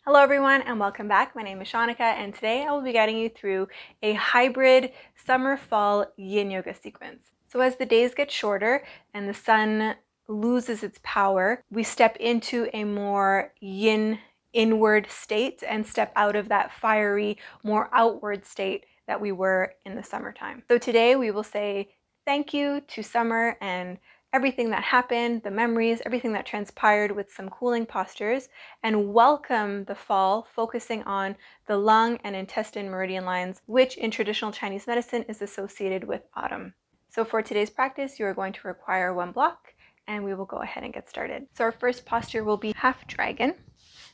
Hello everyone and welcome back. My name is Shanika and today I will be guiding you through a hybrid summer-fall yin yoga sequence. So as the days get shorter and the sun loses its power, we step into a more yin inward state and step out of that fiery, more outward state that we were in the summertime. So today we will say thank you to summer and everything that happened, the memories, everything that transpired with some cooling postures, and welcome the fall, focusing on the lung and intestine meridian lines, which in traditional Chinese medicine is associated with autumn. So for today's practice, you are going to require one block, and we will go ahead and get started. So our first posture will be half dragon.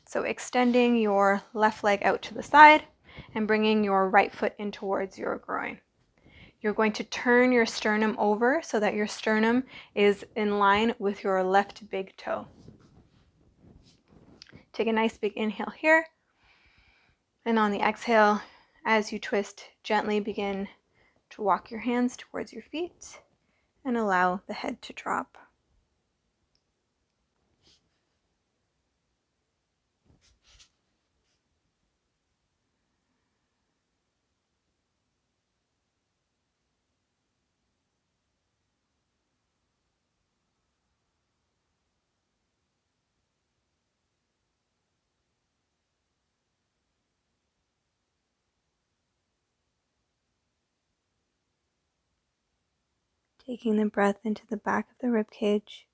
So extending your left leg out to the side and bringing your right foot in towards your groin. You're going to turn your sternum over so that your sternum is in line with your left big toe. Take a nice big inhale here. And on the exhale, as you twist, gently begin to walk your hands towards your feet and allow the head to drop. Taking the breath into the back of the rib cage.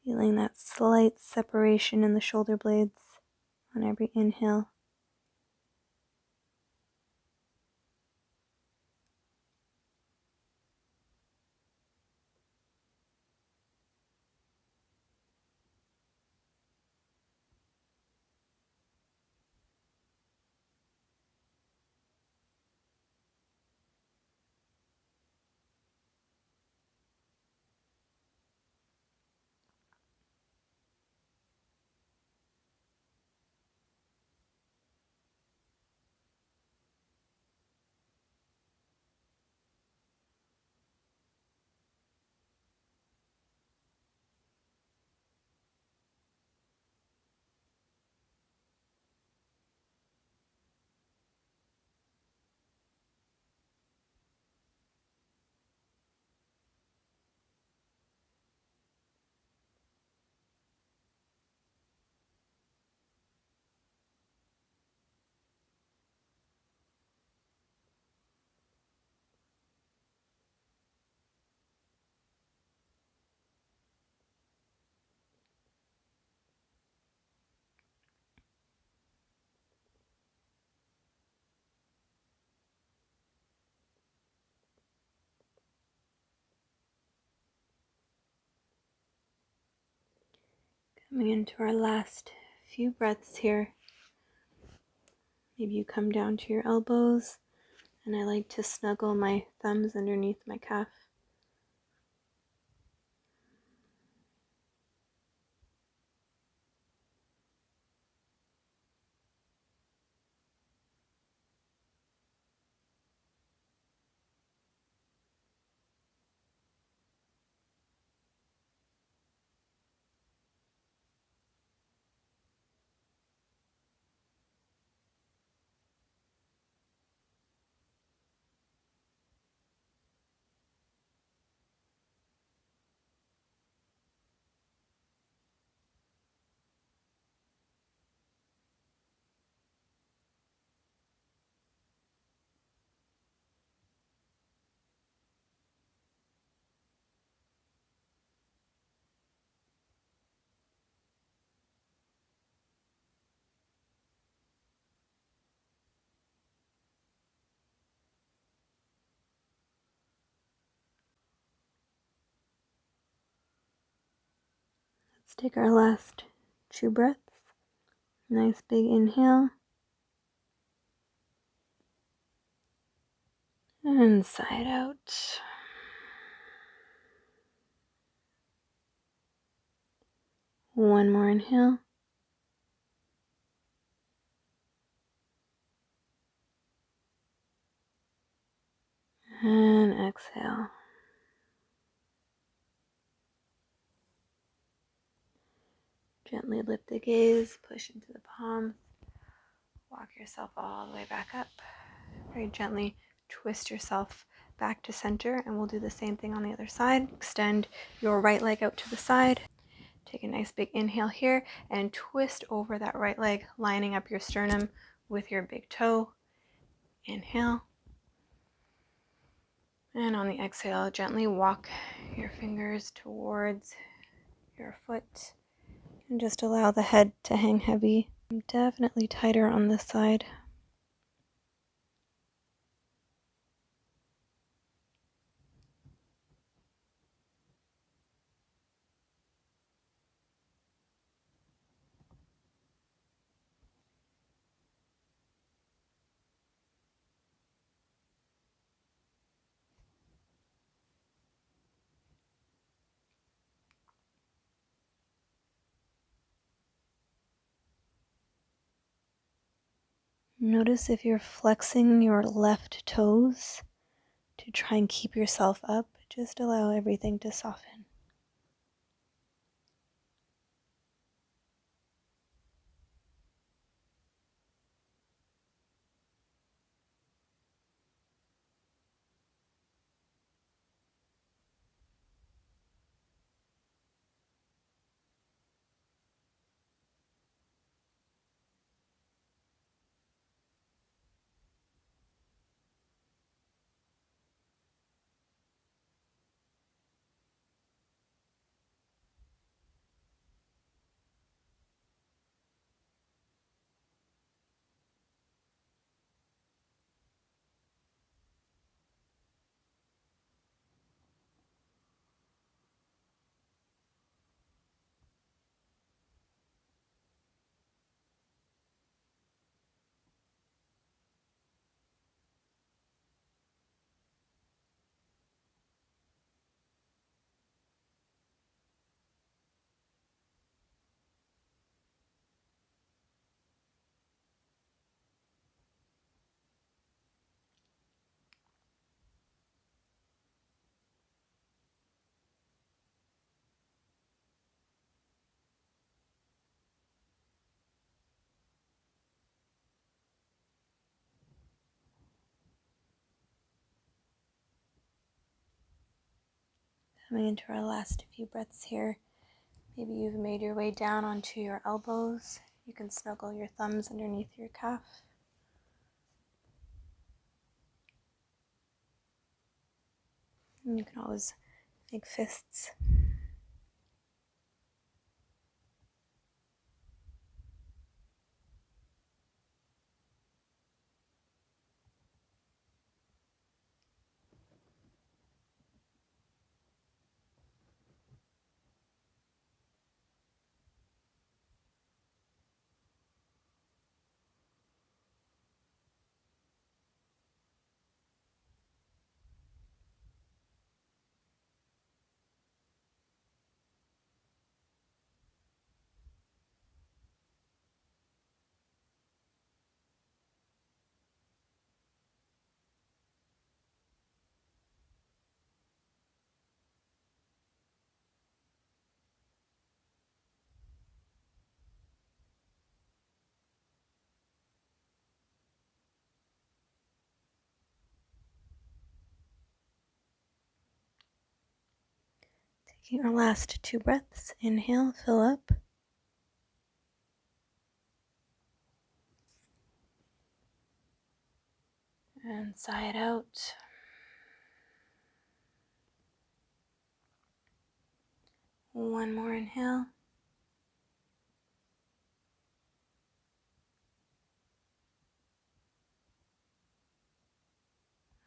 Feeling that slight separation in the shoulder blades on every inhale. Coming into our last few breaths here. Maybe you come down to your elbows, and I like to snuggle my thumbs underneath my calf. Let's take our last 2 breaths. Nice big inhale. And sigh it out. One more inhale. And exhale. Gently lift the gaze, push into the palms. Walk yourself all the way back up. Very gently twist yourself back to center, and we'll do the same thing on the other side. Extend your right leg out to the side. Take a nice big inhale here and twist over that right leg, lining up your sternum with your big toe. Inhale. And on the exhale, gently walk your fingers towards your foot and just allow the head to hang heavy. Definitely tighter on this side. Notice if you're flexing your left toes to try and keep yourself up. Just allow everything to soften. Coming into our last few breaths here. Maybe you've made your way down onto your elbows. You can snuggle your thumbs underneath your calf. And you can always make fists. Taking our last two breaths. Inhale, fill up. And sigh it out. One more inhale.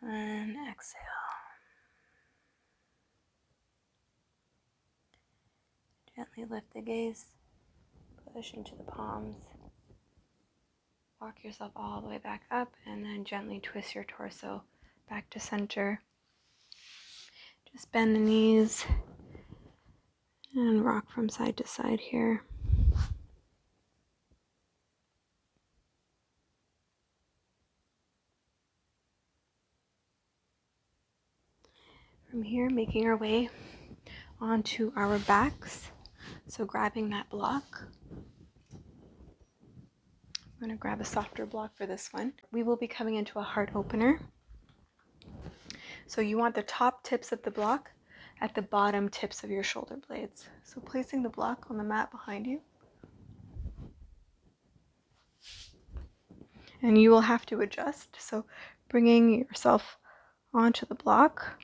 And exhale. Gently lift the gaze. Push into the palms. Walk yourself all the way back up and then gently twist your torso back to center. Just bend the knees and rock from side to side here. From here, making our way onto our backs. So grabbing that block. I'm going to grab a softer block for this one. We will be coming into a heart opener. So you want the top tips of the block at the bottom tips of your shoulder blades. So placing the block on the mat behind you. And you will have to adjust. So bringing yourself onto the block.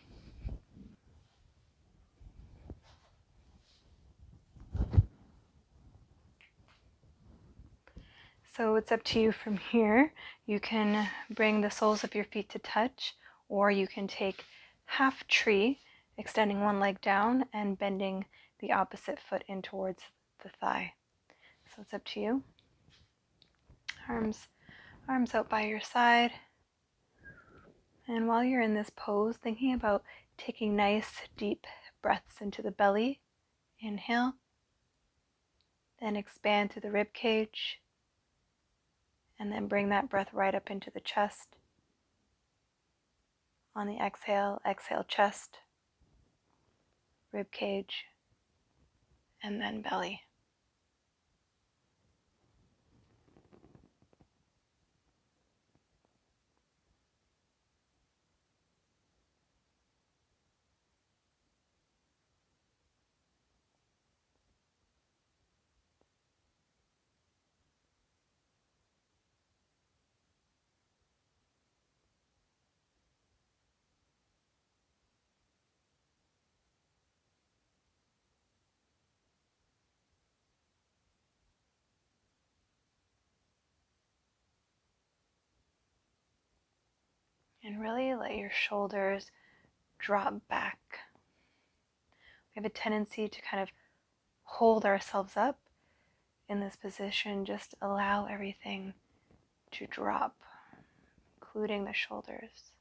So it's up to you from here. You can bring the soles of your feet to touch, or you can take half tree, extending one leg down and bending the opposite foot in towards the thigh. So it's up to you. Arms out by your side. And while you're in this pose, thinking about taking nice deep breaths into the belly. Inhale. Then expand through the rib cage. And then bring that breath right up into the chest. On the exhale, exhale chest, rib cage, and then belly. And really let your shoulders drop back. We have a tendency to kind of hold ourselves up in this position. Just allow everything to drop, including the shoulders.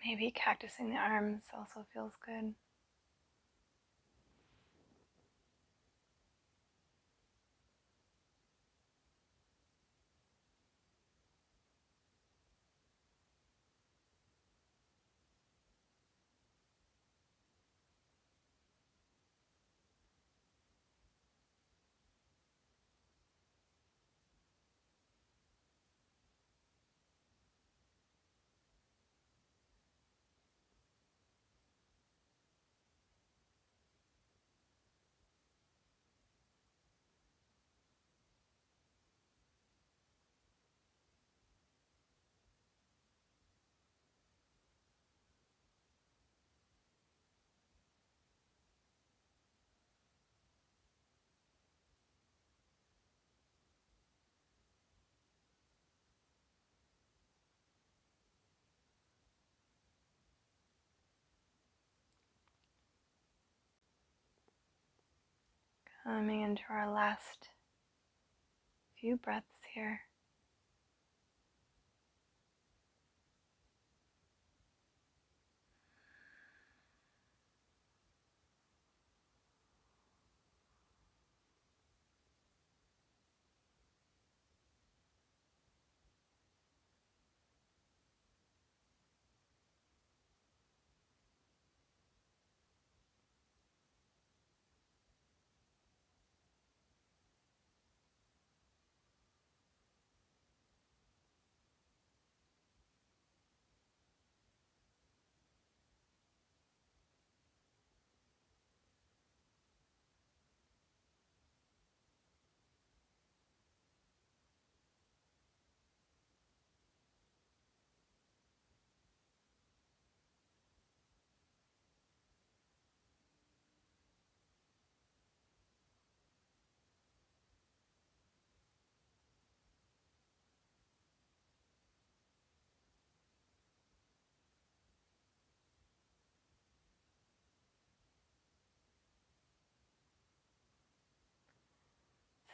Maybe cactusing the arms also feels good. Coming into our last few breaths here.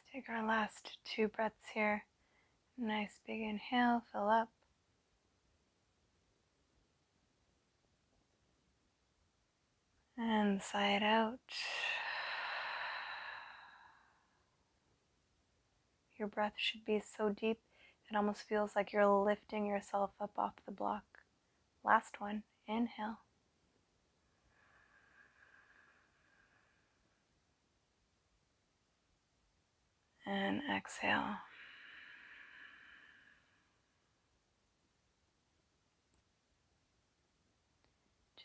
Let's take our last 2 breaths here. Nice big inhale, fill up. And sigh it out. Your breath should be so deep, it almost feels like you're lifting yourself up off the block. Last one, inhale. And exhale.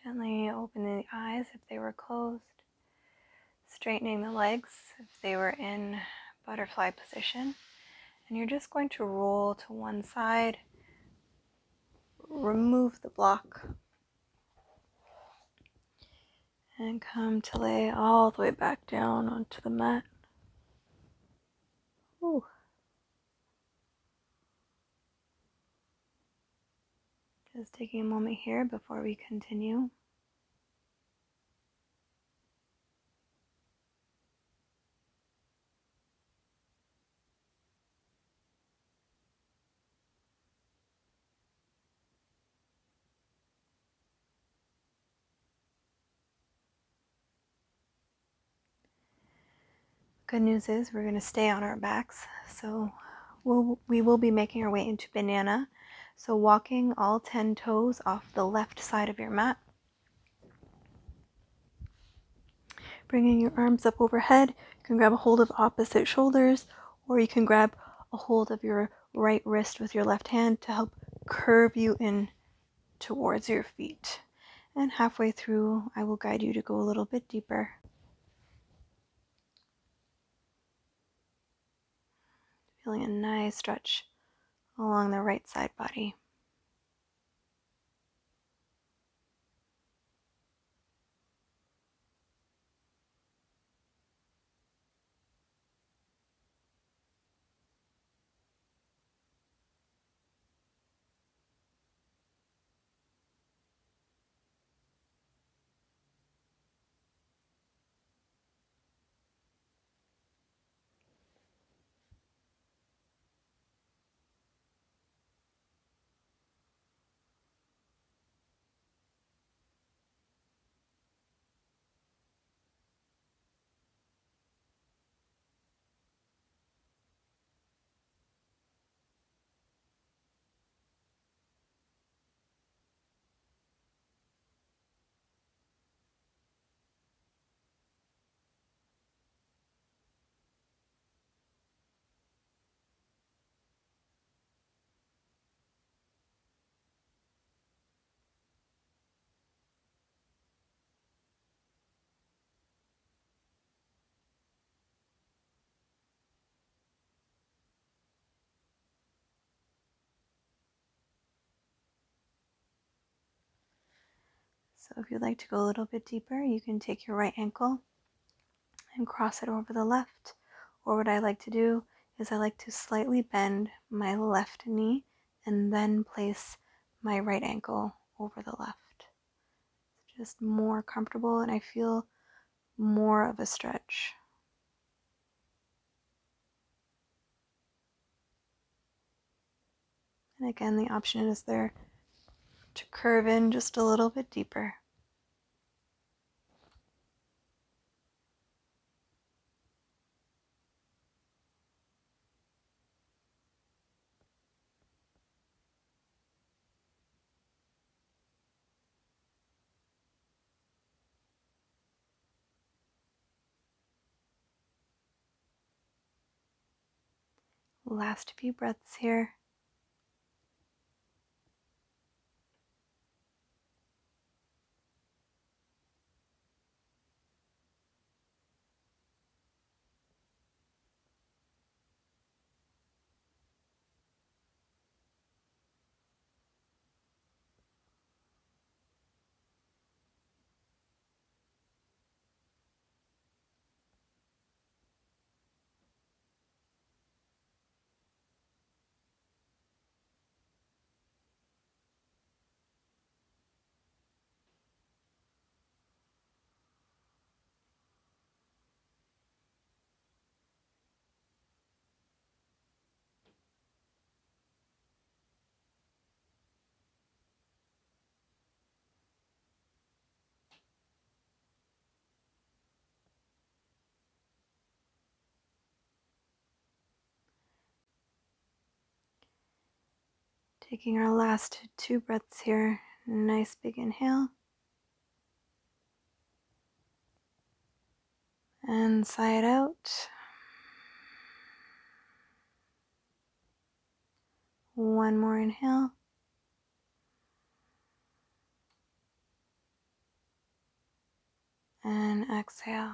Gently open the eyes if they were closed. Straightening the legs if they were in butterfly position. And you're just going to roll to one side. Remove the block. And come to lay all the way back down onto the mat. Ooh. Just taking a moment here before we continue. Good news is we're going to stay on our backs, so we will be making our way into banana. So walking all 10 toes off the left side of your mat. Bringing your arms up overhead, you can grab a hold of opposite shoulders, or you can grab a hold of your right wrist with your left hand to help curve you in towards your feet. And halfway through, I will guide you to go a little bit deeper. Feeling a nice stretch along the right side body. So if you'd like to go a little bit deeper, you can take your right ankle and cross it over the left. Or what I like to do is I like to slightly bend my left knee and then place my right ankle over the left. It's just more comfortable and I feel more of a stretch. And again, the option is there to curve in just a little bit deeper. Last few breaths here. Taking our last 2 breaths here. Nice big inhale. And sigh it out. One more inhale. And exhale.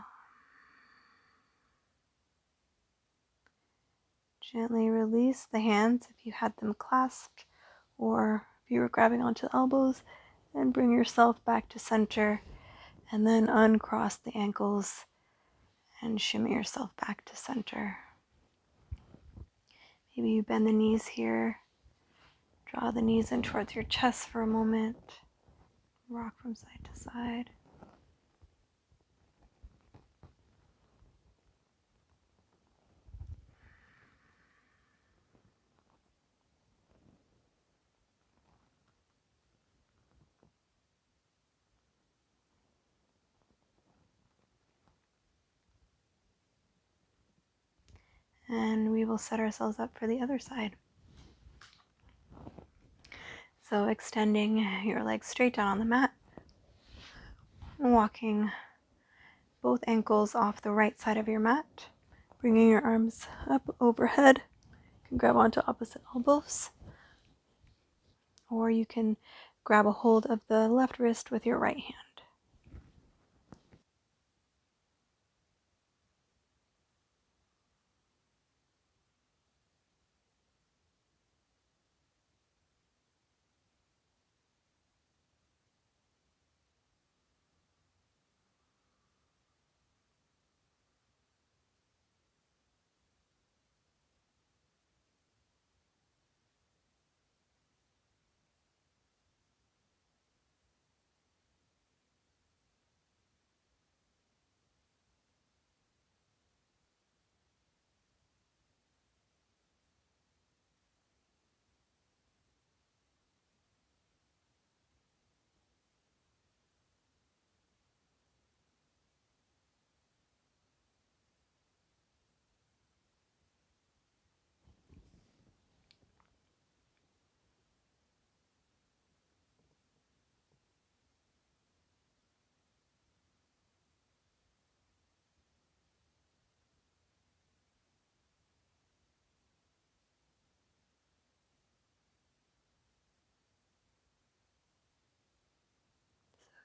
Gently release the hands if you had them clasped or if you were grabbing onto the elbows, and bring yourself back to center, and then uncross the ankles and shimmy yourself back to center. Maybe you bend the knees here, draw the knees in towards your chest for a moment, rock from side to side. And we will set ourselves up for the other side. So extending your legs straight down on the mat, walking both ankles off the right side of your mat, bringing your arms up overhead. You can grab onto opposite elbows, or you can grab a hold of the left wrist with your right hand.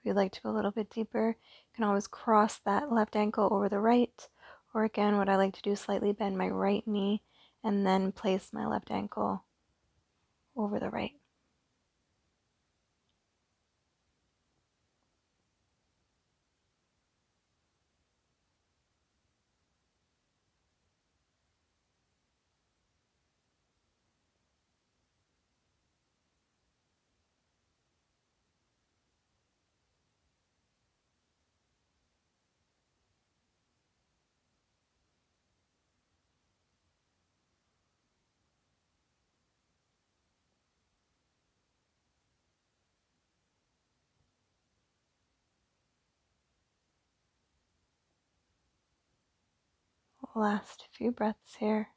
If you'd like to go a little bit deeper, you can always cross that left ankle over the right, or again, what I like to do is slightly bend my right knee and then place my left ankle over the right. Last few breaths here.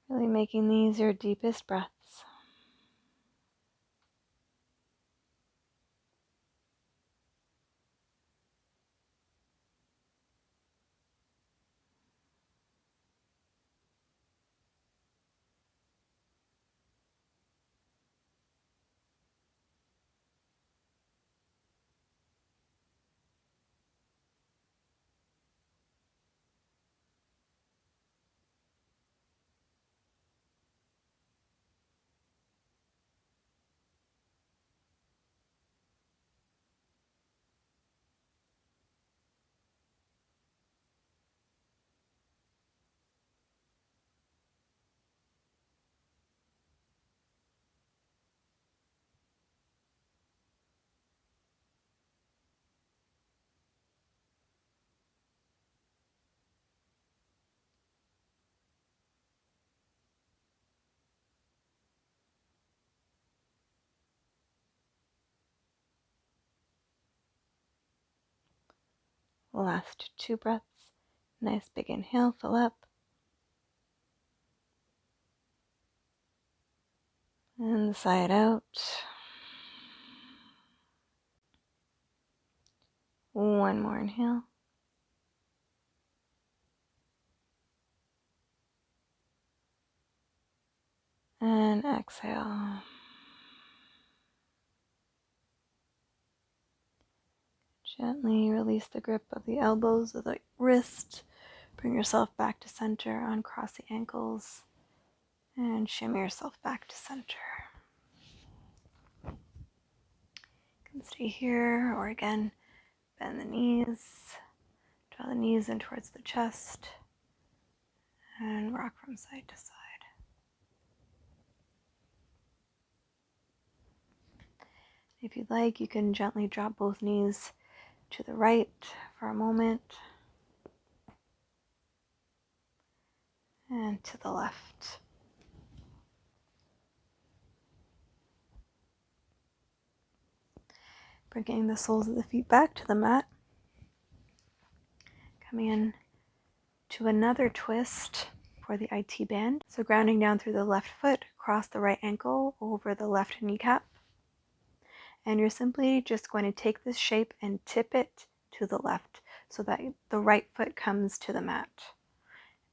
Really making these your deepest breaths. Last two breaths. Nice big inhale, fill up. And the side out. One more inhale. And exhale. Gently release the grip of the elbows of the wrist. Bring yourself back to center, uncross the ankles, and shimmy yourself back to center. You can stay here, or again, bend the knees, draw the knees in towards the chest, and rock from side to side. If you'd like, you can gently drop both knees to the right for a moment, and to the left. Bringing the soles of the feet back to the mat. Coming in to another twist for the IT band. So grounding down through the left foot, cross the right ankle over the left kneecap. And you're simply just going to take this shape and tip it to the left so that the right foot comes to the mat.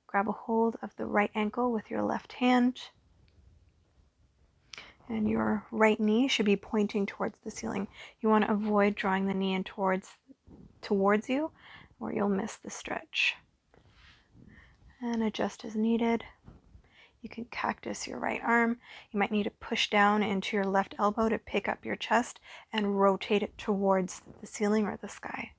Grab a hold of the right ankle with your left hand. And your right knee should be pointing towards the ceiling. You want to avoid drawing the knee in towards you, or you'll miss the stretch. And adjust as needed. You can cactus your right arm. You might need to push down into your left elbow to pick up your chest and rotate it towards the ceiling or the sky.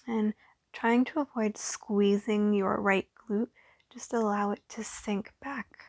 And trying to avoid squeezing your right glute, just allow it to sink back.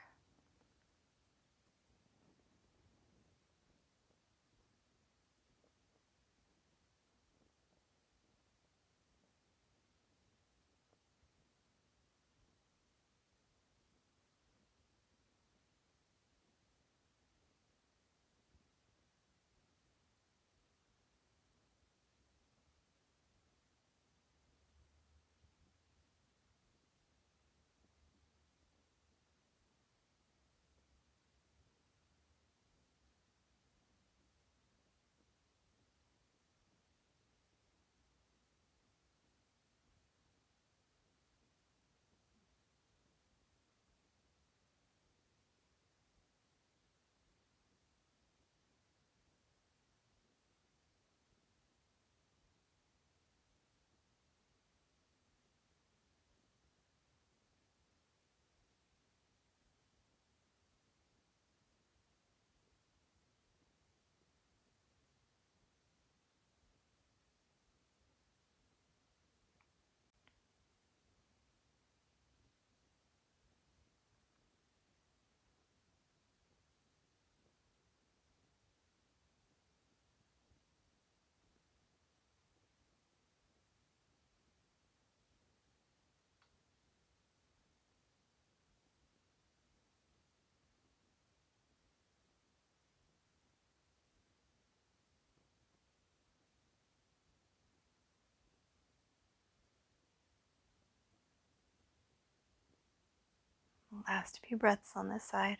Last few breaths on this side.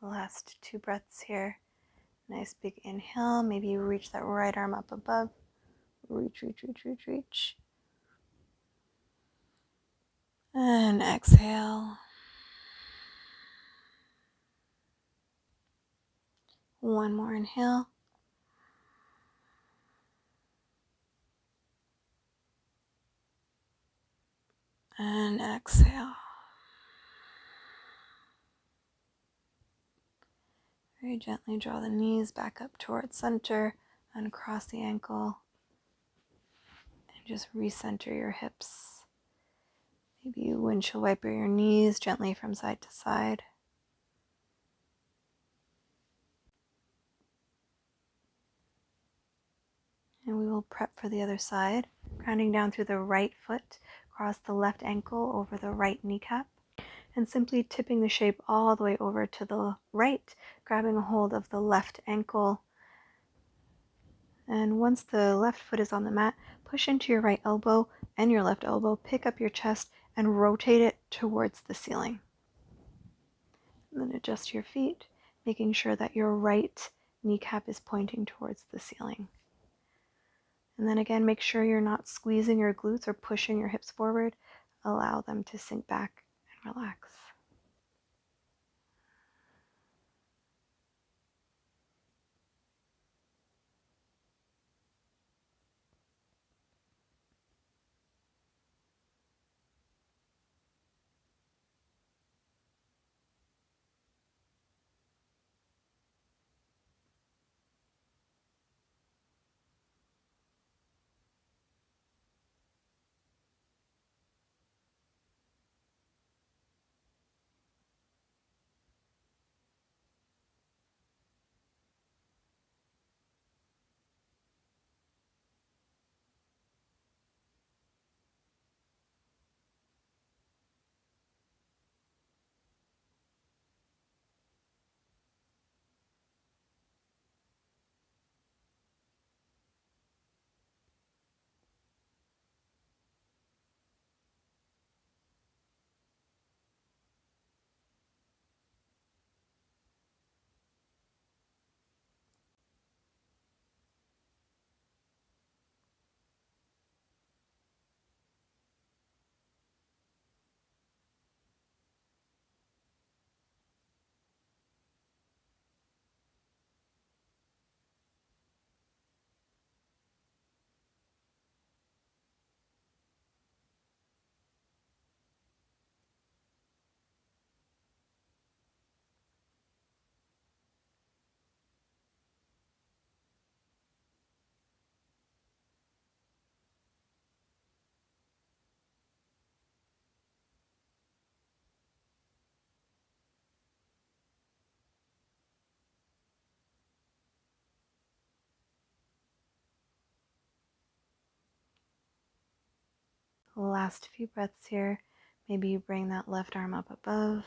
Last 2 breaths here. Nice big inhale. Maybe you reach that right arm up above. Reach, reach, reach, reach, reach. And exhale. One more inhale. And exhale. Very gently draw the knees back up towards center, uncross the ankle, and just recenter your hips. Maybe you windshield wiper your knees gently from side to side. And we will prep for the other side, grounding down through the right foot, cross the left ankle over the right kneecap, and simply tipping the shape all the way over to the right, grabbing a hold of the left ankle. And once the left foot is on the mat, push into your right elbow and your left elbow, pick up your chest and rotate it towards the ceiling. And then adjust your feet, making sure that your right kneecap is pointing towards the ceiling. And then again, make sure you're not squeezing your glutes or pushing your hips forward. Allow them to sink back and relax. Last few breaths here. Maybe you bring that left arm up above.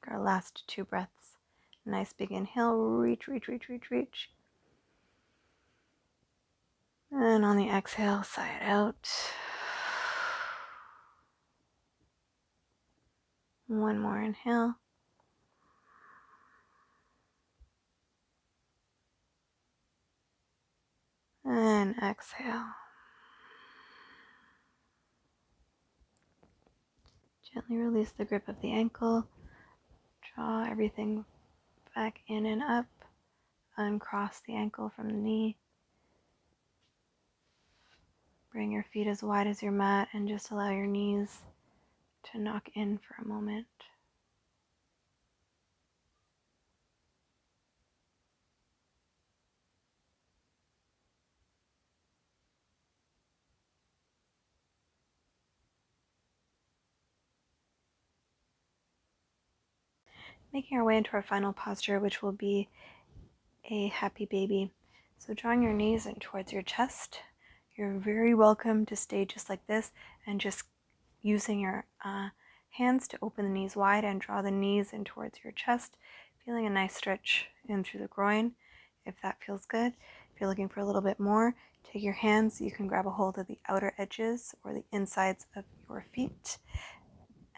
Take our last 2 breaths. Nice big inhale, reach, reach, reach, reach, reach. And on the exhale, sigh it out. One more inhale. And exhale. Gently release the grip of the ankle. Draw everything back in and up. Uncross the ankle from the knee. Bring your feet as wide as your mat and just allow your knees to knock in for a moment. Making our way into our final posture, which will be a happy baby. So drawing your knees in towards your chest. You're very welcome to stay just like this and just using your hands to open the knees wide and draw the knees in towards your chest, feeling a nice stretch in through the groin if that feels good. If you're looking for a little bit more, take your hands, you can grab a hold of the outer edges or the insides of your feet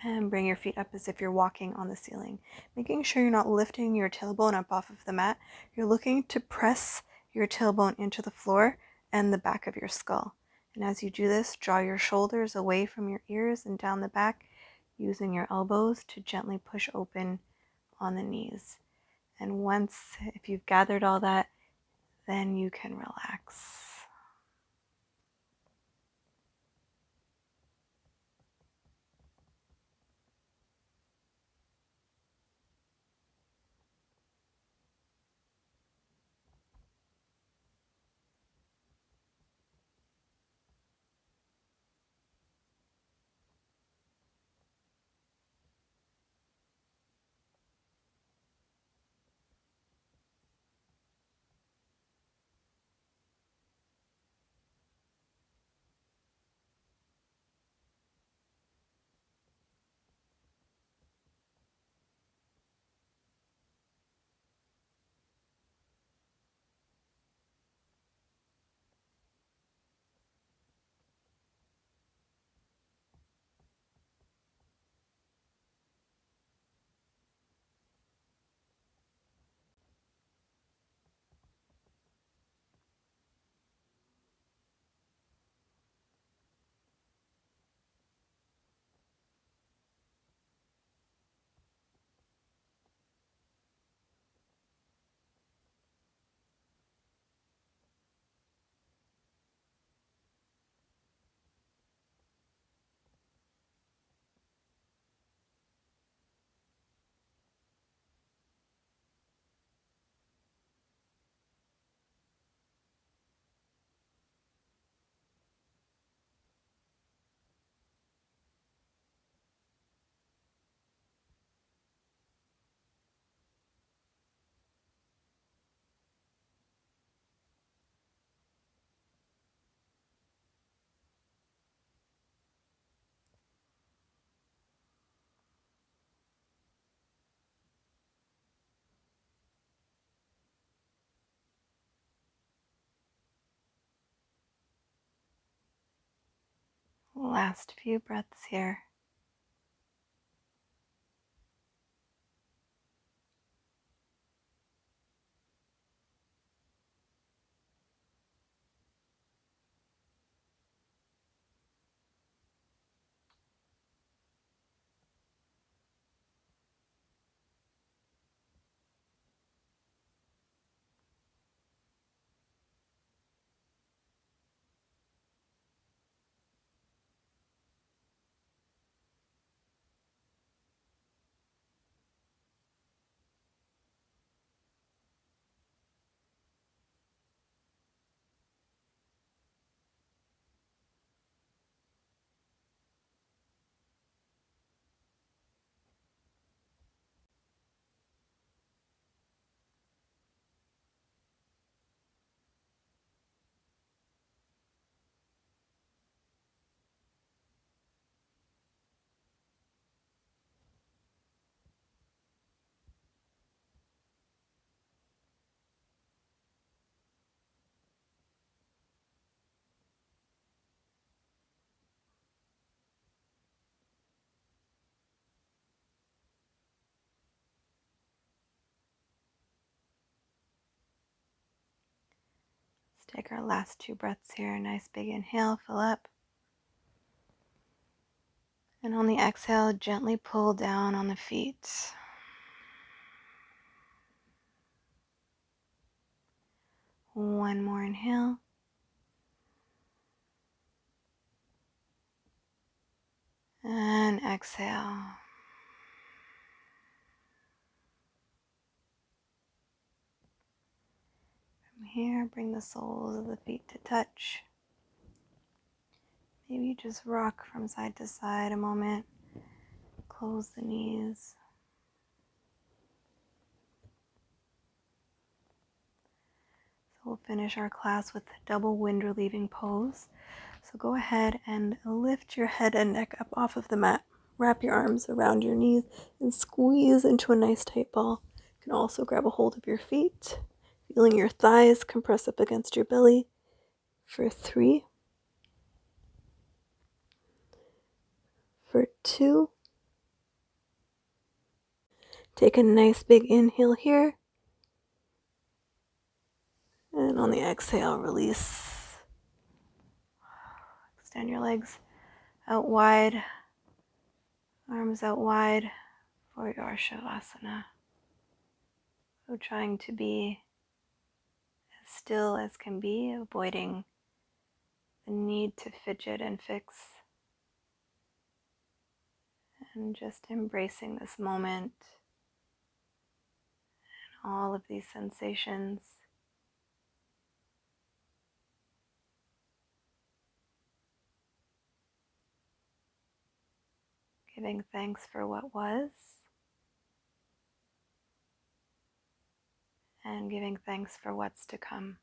and bring your feet up as if you're walking on the ceiling, making sure you're not lifting your tailbone up off of the mat. You're looking to press your tailbone into the floor and the back of your skull. And as you do this, draw your shoulders away from your ears and down the back, using your elbows to gently push open on the knees. And once, if you've gathered all that, then you can relax. Last few breaths here. Let's take our last 2 breaths here. Nice big inhale, fill up. And on the exhale, gently pull down on the feet. One more inhale. And exhale. From here, bring the soles of the feet to touch. Maybe just rock from side to side a moment. Close the knees. So we'll finish our class with double wind relieving pose. So go ahead and lift your head and neck up off of the mat. Wrap your arms around your knees and squeeze into a nice tight ball. You can also grab a hold of your feet, feeling your thighs compress up against your belly for 3, for 2. Take a nice big inhale here. And on the exhale, release. Extend your legs out wide, arms out wide for your Shavasana. So trying to be as still as can be, avoiding the need to fidget and fix, and just embracing this moment and all of these sensations. Giving thanks for what was, and giving thanks for what's to come.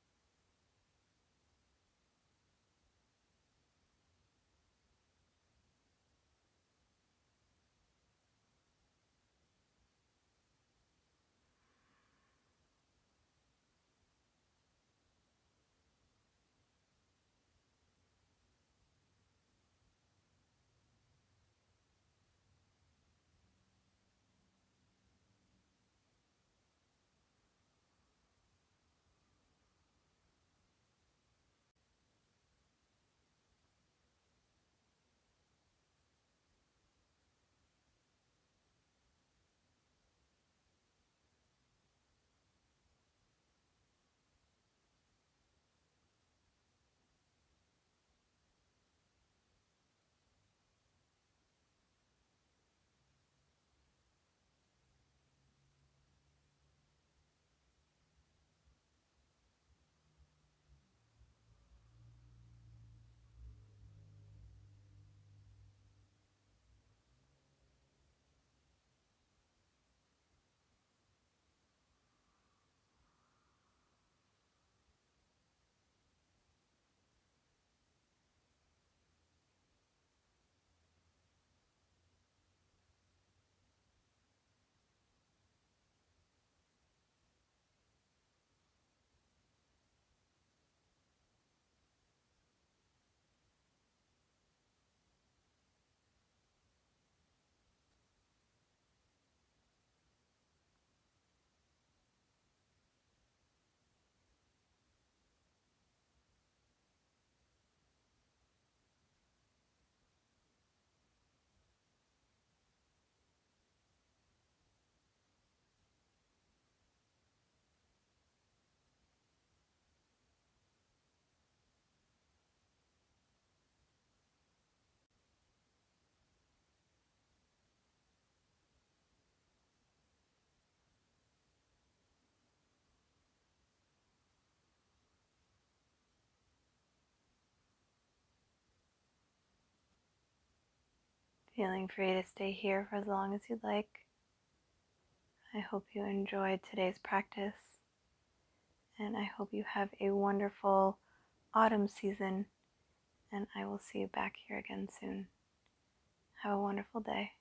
Feeling free to stay here for as long as you'd like. I hope you enjoyed today's practice, and I hope you have a wonderful autumn season, and I will see you back here again soon. Have a wonderful day.